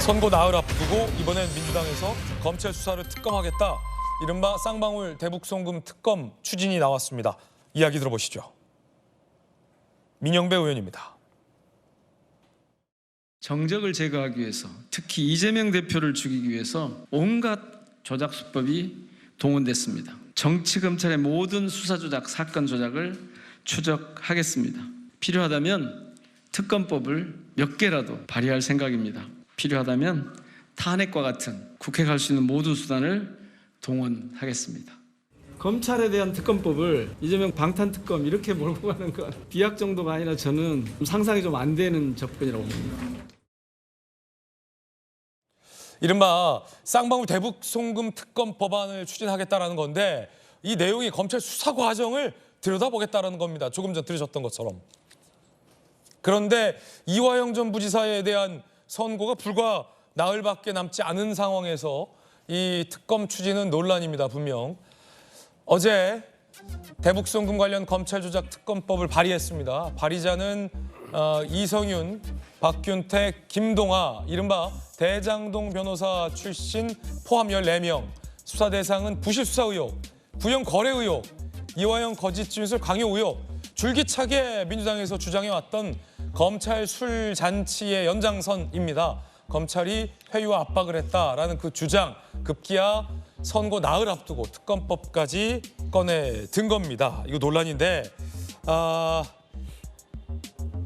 선거 나흘 앞두고 이번엔 민주당에서 검찰 수사를 특검하겠다. 이른바 쌍방울 대북송금 특검 추진이 나왔습니다. 이야기 들어보시죠. 민영배 의원입니다. 정적을 제거하기 위해서, 특히 이재명 대표를 죽이기 위해서 온갖 조작 수법이 동원됐습니다. 정치검찰의 모든 수사 조작, 사건 조작을 추적하겠습니다. 필요하다면 특검법을 몇 개라도 발의할 생각입니다. 필요하다면 탄핵과 같은 국회 갈 수 있는 모든 수단을 동원하겠습니다. 검찰에 대한 특검법을 이재명 방탄특검 이렇게 몰고 가는 건 비약 정도가 아니라 저는 상상이 좀 안 되는 접근이라고 봅니다. 이른바 쌍방울 대북송금 특검 법안을 추진하겠다라는 건데 이 내용이 검찰 수사 과정을 들여다보겠다라는 겁니다. 조금 전 들으셨던 것처럼. 그런데 이화영 전 부지사에 대한 선고가 불과 나흘밖에 남지 않은 상황에서 이 특검 추진은 논란입니다. 분명. 어제 대북송금 관련 검찰 조작 특검법을 발의했습니다. 발의자는 이성윤, 박균택, 김동아, 이른바 대장동 변호사 출신 포함 14명. 수사 대상은 부실 수사 의혹, 부영 거래 의혹, 이화영 거짓 진술 강요 의혹, 줄기차게 민주당에서 주장해왔던 검찰 술 잔치의 연장선입니다. 검찰이 회유와 압박을 했다라는 그 주장, 급기야 선거 나흘 앞두고 특검법까지 꺼내든 겁니다. 이거 논란인데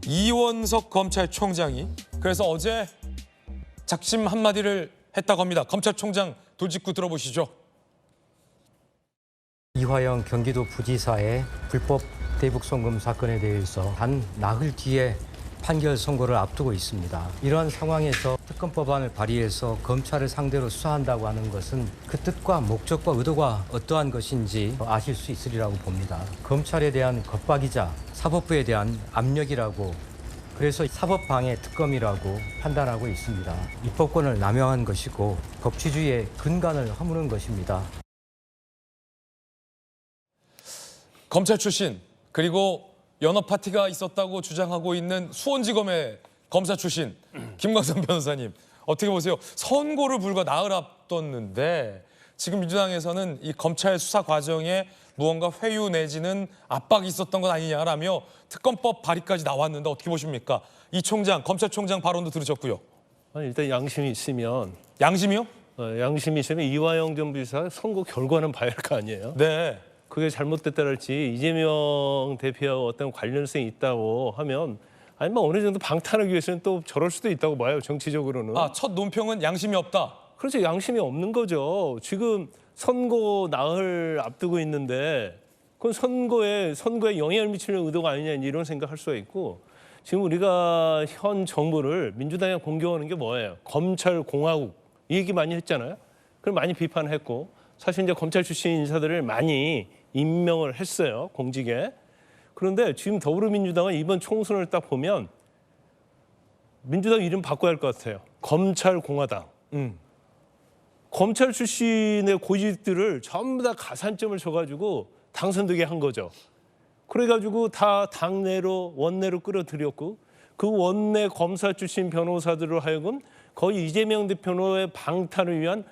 이원석 검찰총장이 그래서 어제 작심 한마디를 했다고 합니다. 검찰총장 돌직구 들어보시죠. 이화영 경기도 부지사의 불법 대북송금 사건에 대해서 단 나흘 뒤에 판결 선고를 앞두고 있습니다. 이러한 상황에서 특검법안을 발의해서 검찰을 상대로 수사한다고 하는 것은 그 뜻과 목적과 의도가 어떠한 것인지 아실 수 있으리라고 봅니다. 검찰에 대한 겁박이자 사법부에 대한 압력이라고, 그래서 사법방해 특검이라고 판단하고 있습니다. 입법권을 남용한 것이고 법치주의의 근간을 허무는 것입니다. 검찰 출신 그리고 연합 파티가 있었다고 주장하고 있는 수원지검의 검사 출신 김광선 변호사님, 어떻게 보세요? 선고를 불과 나흘 앞뒀는데 지금 민주당에서는 이 검찰 수사 과정에 무언가 회유 내지는 압박이 있었던 것 아니냐라며 특검법 발의까지 나왔는데 어떻게 보십니까? 이 총장, 검찰총장 발언도 들으셨고요. 아니, 일단 양심이 있으면. 양심이요? 양심이 있으면 이화영 전 부지사 선거 결과는 봐야 할 거 아니에요. 네. 그게 잘못됐다랄지 이재명 대표와 어떤 관련성이 있다고 하면 아니 뭐 어느 정도 방탄하기 위해서는 또 저럴 수도 있다고 봐요. 정치적으로는. 첫 논평은 양심이 없다. 그렇죠. 양심이 없는 거죠. 지금 선거 나흘 앞두고 있는데 그건 선거에 영향을 미치는 의도가 아니냐 이런 생각할 수가 있고, 지금 우리가 현 정부를 민주당이 공격하는 게 뭐예요? 검찰 공화국 이 얘기 많이 했잖아요. 그걸 많이 비판했고, 사실 이제 검찰 출신 인사들을 많이 임명을 했어요, 공직에. 그런데 지금 더불어민주당은 이번 총선을 딱 보면 민주당 이름 바꿔야 할 것 같아요. 검찰공화당. 검찰 출신의 고직들을 전부 다 가산점을 줘가지고 당선되게 한 거죠. 그래가지고 다 당내로 원내로 끌어들였고, 그 원내 검사 출신 변호사들로 하여금 거의 이재명 대표의 방탄을 위한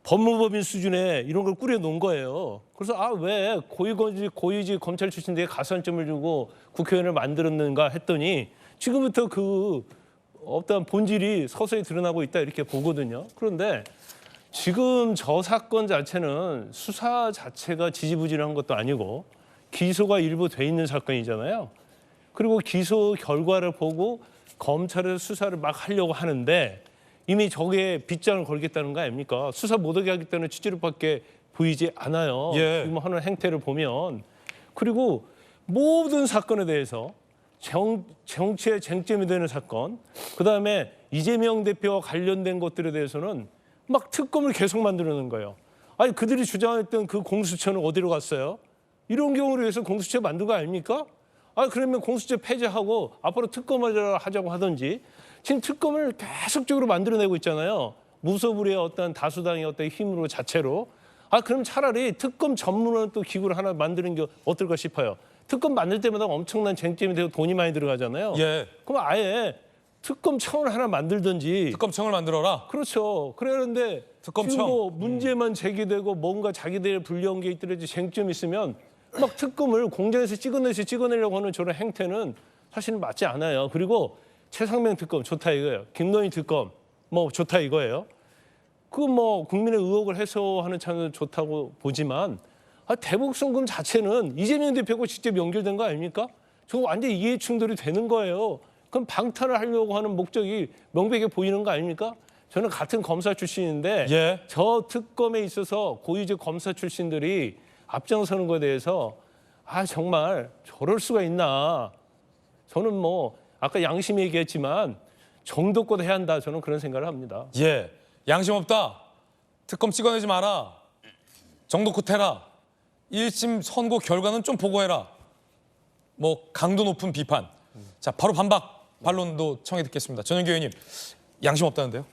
법무법인 수준의 이런 걸 꾸려놓은 거예요. 그래서 왜 고위직 검찰 출신들에게 가산점을 주고 국회의원을 만들었는가 했더니 지금부터 그 어떤 본질이 서서히 드러나고 있다 이렇게 보거든요. 그런데 지금 저 사건 자체는 수사 자체가 지지부진한 것도 아니고 기소가 일부 돼 있는 사건이잖아요. 그리고 기소 결과를 보고 검찰에서 수사를 막 하려고 하는데 이미 저게 빗장을 걸겠다는 거 아닙니까? 수사 못하게 하겠다는 취지로밖에 보이지 않아요. 예. 지금 하는 행태를 보면. 그리고 모든 사건에 대해서 정치의 쟁점이 되는 사건, 그다음에 이재명 대표와 관련된 것들에 대해서는 막 특검을 계속 만들어내는 거예요. 아니 그들이 주장했던 그 공수처는 어디로 갔어요? 이런 경우를 위해서 공수처 만든 거 아닙니까? 그러면 공수처 폐지하고 앞으로 특검을 하자고 하든지. 지금 특검을 계속적으로 만들어내고 있잖아요. 무소불위의 어떤 다수당의 어떤 힘으로 자체로. 그럼 차라리 특검 전문으로 또 기구를 하나 만드는 게 어떨까 싶어요. 특검 만들 때마다 엄청난 쟁점이 되고 돈이 많이 들어가잖아요. 예. 그럼 아예 특검청을 하나 만들든지. 특검청을 만들어라. 그렇죠. 그러는데 특검청. 지금 뭐 문제만 제기되고 뭔가 자기들의 불리한 게 있더라도 쟁점 있으면 막 특검을 공장에서 찍어내려고 하는 저런 행태는 사실은 맞지 않아요. 그리고 최상명 특검 좋다 이거예요. 김건희 특검 뭐 좋다 이거예요. 그 뭐 국민의 의혹을 해소하는 차는 좋다고 보지만 대북 송금 자체는 이재명 대표하고 직접 연결된 거 아닙니까? 저거 완전 이해 충돌이 되는 거예요. 그럼 방탄을 하려고 하는 목적이 명백해 보이는 거 아닙니까? 저는 같은 검사 출신인데 예. 저 특검에 있어서 고위직 검사 출신들이 앞장서는 것에 대해서 정말 저럴 수가 있나. 저는 뭐 아까 양심 얘기했지만 정도껏 해야 한다. 저는 그런 생각을 합니다. 예. 양심 없다. 특검 찍어내지 마라. 정도껏 해라. 1심 선고 결과는 좀 보고해라. 뭐 강도 높은 비판. 자, 바로 반박 반론도 청해 듣겠습니다. 전현기 의원님, 양심 없다는데요?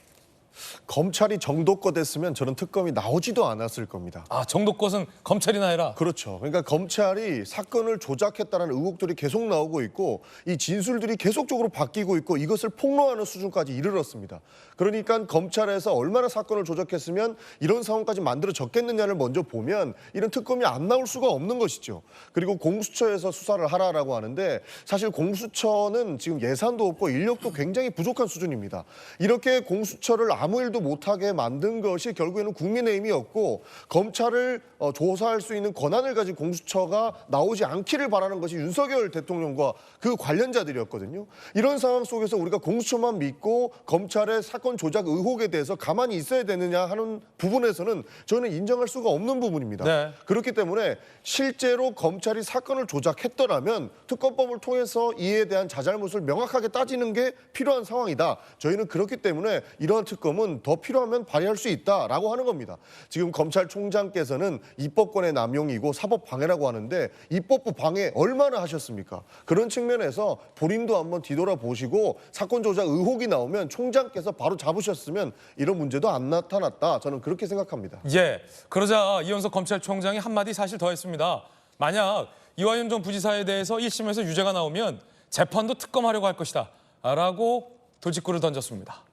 검찰이 정도껏 했으면 저는 특검이 나오지도 않았을 겁니다. 아, 정도껏은 검찰이나 해라. 그렇죠. 그러니까 검찰이 사건을 조작했다는 의혹들이 계속 나오고 있고 이 진술들이 계속적으로 바뀌고 있고 이것을 폭로하는 수준까지 이르렀습니다. 그러니까 검찰에서 얼마나 사건을 조작했으면 이런 상황까지 만들어졌겠느냐를 먼저 보면 이런 특검이 안 나올 수가 없는 것이죠. 그리고 공수처에서 수사를 하라라고 하는데 사실 공수처는 지금 예산도 없고 인력도 굉장히 부족한 수준입니다. 이렇게 공수처를 아무 일도 못하게 만든 것이 결국에는 국민의힘이었고 검찰을 조사할 수 있는 권한을 가진 공수처가 나오지 않기를 바라는 것이 윤석열 대통령과 그 관련자들이었거든요. 이런 상황 속에서 우리가 공수처만 믿고 검찰의 사건 조작 의혹에 대해서 가만히 있어야 되느냐 하는 부분에서는 저는 인정할 수가 없는 부분입니다. 네. 그렇기 때문에 실제로 검찰이 사건을 조작했더라면 특검법을 통해서 이에 대한 자잘못을 명확하게 따지는 게 필요한 상황이다. 저희는 그렇기 때문에 이러한 특검은 더 필요하면 발의할 수 있다라고 하는 겁니다. 지금 검찰총장께서는 입법권의 남용이고 사법 방해라고 하는데 입법부 방해 얼마나 하셨습니까? 그런 측면에서 본인도 한번 뒤돌아보시고 사건 조작 의혹이 나오면 총장께서 바로 잡으셨으면 이런 문제도 안 나타났다. 저는 그렇게 생각합니다. 예. 그러자 이현석 검찰총장이 한마디 사실 더 했습니다. 만약 이화영 전 부지사에 대해서 1심에서 유죄가 나오면 재판도 특검하려고 할 것이다. 라고 돌직구를 던졌습니다.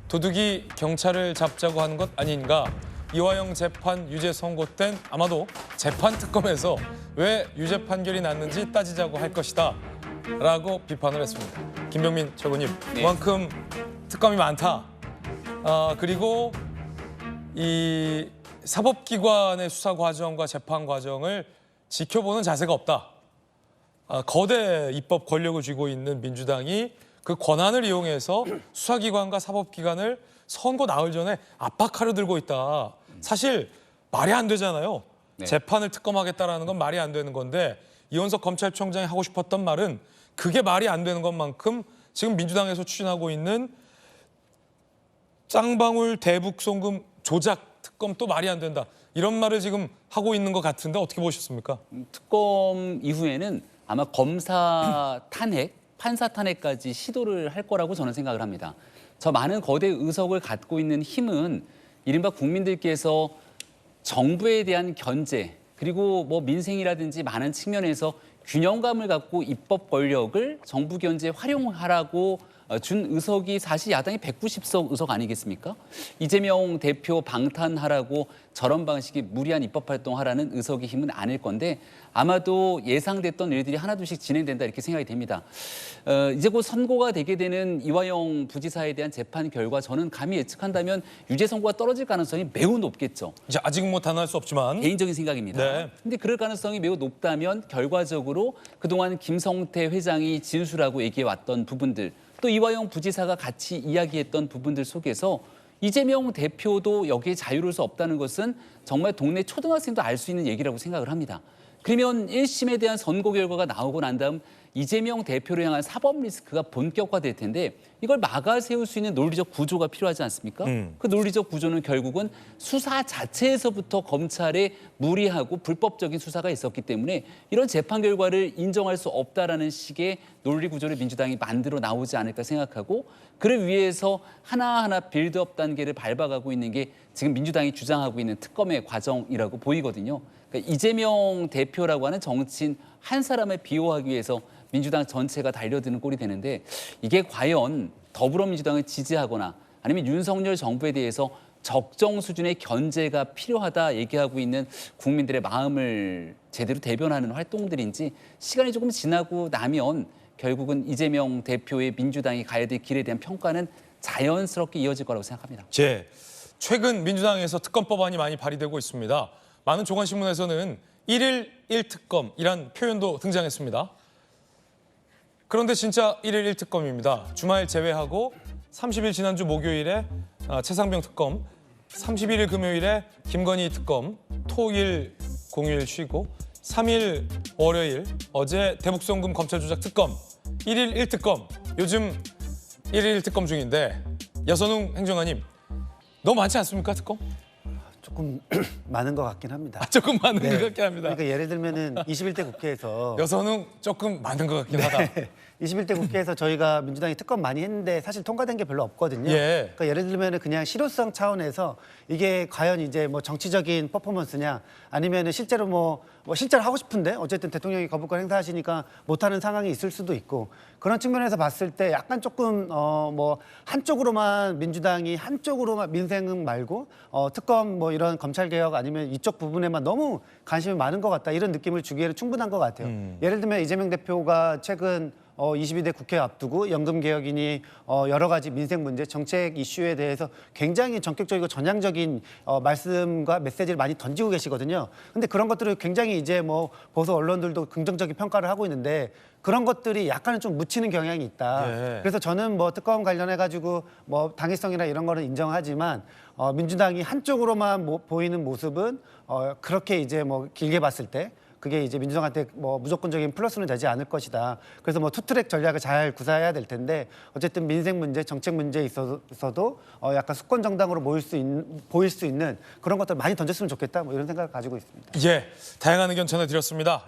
도둑이 경찰을 잡자고 하는 것 아닌가. 이화영 재판 유죄 선고 땐 아마도 재판 특검에서 왜 유죄 판결이 났는지 따지자고 할 것이다. 라고 비판을 했습니다. 김병민 최고님, 그만큼 특검이 많다. 그리고 이 사법기관의 수사 과정과 재판 과정을 지켜보는 자세가 없다. 거대 입법 권력을 쥐고 있는 민주당이 그 권한을 이용해서 수사기관과 사법기관을 선거 나흘 전에 압박하려 들고 있다. 사실 말이 안 되잖아요. 네. 재판을 특검하겠다라는 건 말이 안 되는 건데 이현석 검찰총장이 하고 싶었던 말은 그게 말이 안 되는 것만큼 지금 민주당에서 추진하고 있는 쌍방울 대북 송금 조작 특검도 말이 안 된다. 이런 말을 지금 하고 있는 것 같은데 어떻게 보셨습니까? 특검 이후에는 아마 검사 탄핵, 판사 탄핵까지 시도를 할 거라고 저는 생각을 합니다. 저 많은 거대 의석을 갖고 있는 힘은 이른바 국민들께서 정부에 대한 견제 그리고 뭐 민생이라든지 많은 측면에서 균형감을 갖고 입법 권력을 정부 견제에 활용하라고 준 의석이 사실 야당이 190석 의석 아니겠습니까? 이재명 대표 방탄하라고 저런 방식의 무리한 입법 활동하라는 의석의 힘은 아닐 건데 아마도 예상됐던 일들이 하나둘씩 진행된다 이렇게 생각이 됩니다. 이제 곧 선고가 되게 되는 이화영 부지사에 대한 재판 결과 저는 감히 예측한다면 유죄 선고가 떨어질 가능성이 매우 높겠죠. 이제 아직은 뭐 단언할 수 없지만 개인적인 생각입니다. 네. 근데 그럴 가능성이 매우 높다면 결과적으로 그동안 김성태 회장이 진술하고 얘기해왔던 부분들 또 이화영 부지사가 같이 이야기했던 부분들 속에서 이재명 대표도 여기에 자유로울 수 없다는 것은 정말 동네 초등학생도 알 수 있는 얘기라고 생각을 합니다. 그러면 1심에 대한 선고 결과가 나오고 난 다음 이재명 대표를 향한 사법 리스크가 본격화될 텐데 이걸 막아 세울 수 있는 논리적 구조가 필요하지 않습니까? 그 논리적 구조는 결국은 수사 자체에서부터 검찰의 무리하고 불법적인 수사가 있었기 때문에 이런 재판 결과를 인정할 수 없다라는 식의 논리 구조를 민주당이 만들어 나오지 않을까 생각하고 그를 위해서 하나하나 빌드업 단계를 밟아가고 있는 게 지금 민주당이 주장하고 있는 특검의 과정이라고 보이거든요. 그러니까 이재명 대표라고 하는 정치인 한 사람을 비호하기 위해서 민주당 전체가 달려드는 꼴이 되는데 이게 과연 더불어민주당을 지지하거나 아니면 윤석열 정부에 대해서 적정 수준의 견제가 필요하다 얘기하고 있는 국민들의 마음을 제대로 대변하는 활동들인지 시간이 조금 지나고 나면 결국은 이재명 대표의 민주당이 가야 될 길에 대한 평가는 자연스럽게 이어질 거라고 생각합니다. 최근 민주당에서 특검 법안이 많이 발의되고 있습니다. 많은 조간신문에서는 1일 1특검이란 표현도 등장했습니다. 그런데 진짜 1일 1특검입니다. 주말 제외하고 30일 지난주 목요일에 최상병 특검, 31일 금요일에 김건희 특검, 토일 공휴일 쉬고 3일 월요일 어제 대북송금 검찰 조작 특검, 1일 1특검. 요즘 1일 1특검 중인데 여선웅 행정관님 너무 많지 않습니까 특검? 조금 많은 것 같긴 합니다. 조금 많은 것 같긴 합니다. 그러니까 예를 들면은 21대 국회에서 여선웅 조금 많은 것 같긴 하다. 21대 국회에서 저희가 민주당이 특검 많이 했는데 사실 통과된 게 별로 없거든요. 예. 그러니까 예를 들면은 그냥 실효성 차원에서 이게 과연 이제 뭐 정치적인 퍼포먼스냐 아니면은 실제로 뭐 실제로 하고 싶은데 어쨌든 대통령이 거부권 행사하시니까 못하는 상황이 있을 수도 있고 그런 측면에서 봤을 때 약간 조금 뭐 한쪽으로만 민주당이 한쪽으로만 민생 말고 특검 뭐 이런 검찰 개혁 아니면 이쪽 부분에만 너무 관심이 많은 것 같다 이런 느낌을 주기에는 충분한 것 같아요. 예를 들면 이재명 대표가 최근 22대 국회 앞두고 연금개혁이니 여러 가지 민생 문제, 정책 이슈에 대해서 굉장히 전격적이고 전향적인 말씀과 메시지를 많이 던지고 계시거든요. 근데 그런 것들을 굉장히 이제 뭐 보수 언론들도 긍정적인 평가를 하고 있는데 그런 것들이 약간은 좀 묻히는 경향이 있다. 네. 그래서 저는 뭐 특검 관련해가지고 뭐 당위성이나 이런 거는 인정하지만 민주당이 한쪽으로만 보이는 모습은 그렇게 이제 뭐 길게 봤을 때 그게 이제 민주당한테 뭐 무조건적인 플러스는 되지 않을 것이다. 그래서 뭐 투트랙 전략을 잘 구사해야 될 텐데 어쨌든 민생 문제, 정책 문제에 있어서도 약간 수권 정당으로 보일 수 있는 그런 것들 많이 던졌으면 좋겠다. 뭐 이런 생각을 가지고 있습니다. 다양한 의견 전해드렸습니다.